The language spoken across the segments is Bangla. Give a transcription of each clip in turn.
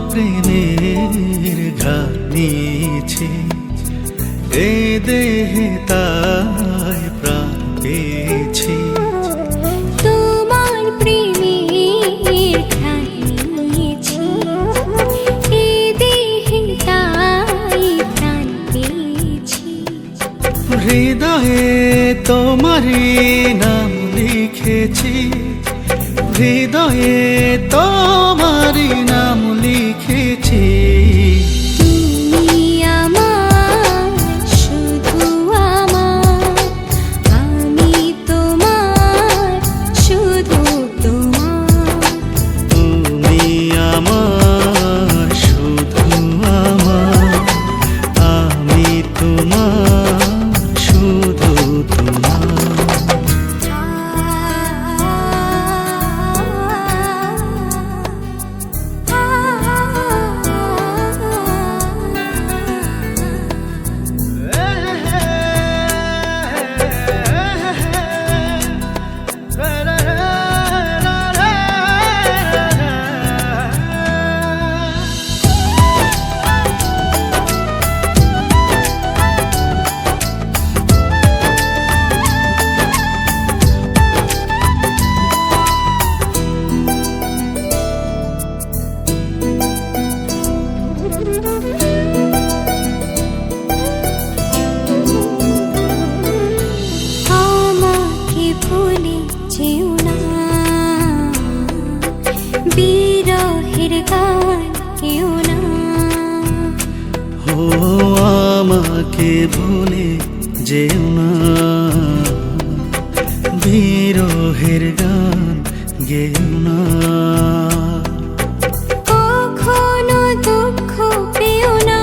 প্রেমের ঘাত নিয়েছি, এ দেহে তাই প্রাণ পেয়েছি। তোমার প্রেমের ঘ্রাণ নিয়েছি, এ দেহে তাই প্রাণ পেয়েছি। হৃদয়ে তোমারই নাম লিখেছি, হৃদয়ে তোমারই নাম লিখেছি। তুমি আমার, শুধু আমার, আমি তোমার, শুধু তোমার। তুমি আমার, শুধু আমার, আমি তোমার, শুধু তোমার। আমাকে ভুলে যেও না, বিরহের গান কেউ না। ও আমাকে ভুলে যেও না, বিরহের গান গেও না। কখনো দুঃখ পেও না,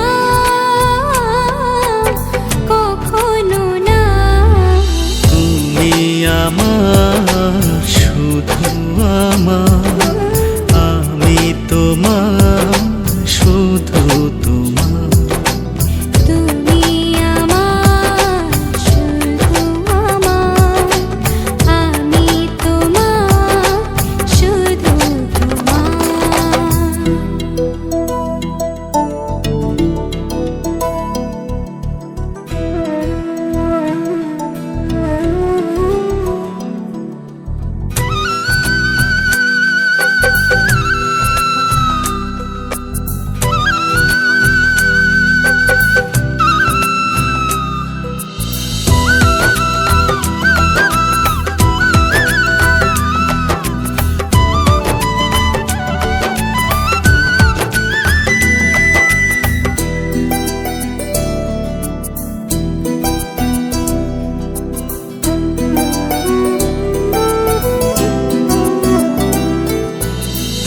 কখনো না। তুমি আমার, শুধু আমার, আমি তোমার, শুধু তোমার। তুমি আমার, শুধু আমার, আমি তোমার, শুধু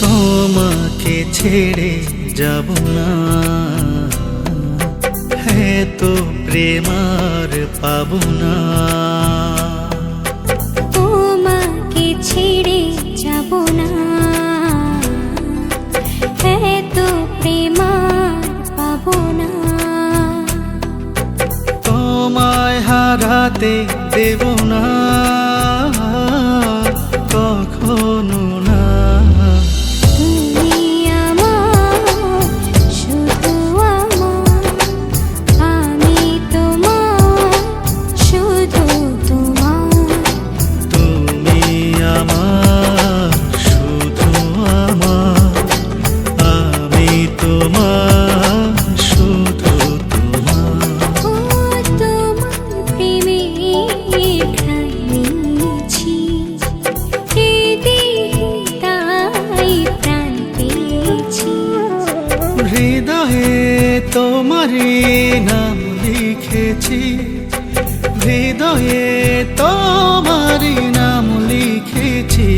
তোমাকে ছেড়ে যাব না, হ্যাঁ তো প্রেম আর পাবো না। তোমাকে ছেড়ে যাব না, এত প্রেম আর পাবো না। তোমায় হারাতে দেব না, কখনো না। তুমি আমার, শুধু আমার, আমি তোমার, শুধু তোমার। তুমি আমার, শুধু আমার, আমি তোমার, শুধু তোমার। ও তোমার প্রেমের ঘ্রাণ নিয়েছি, এ দেহে তাই প্রাণ পেয়েছি। হৃদয়ে তোমারই নাম লিখেছি, হৃদয়ে তোমারই নাম লিখেছি।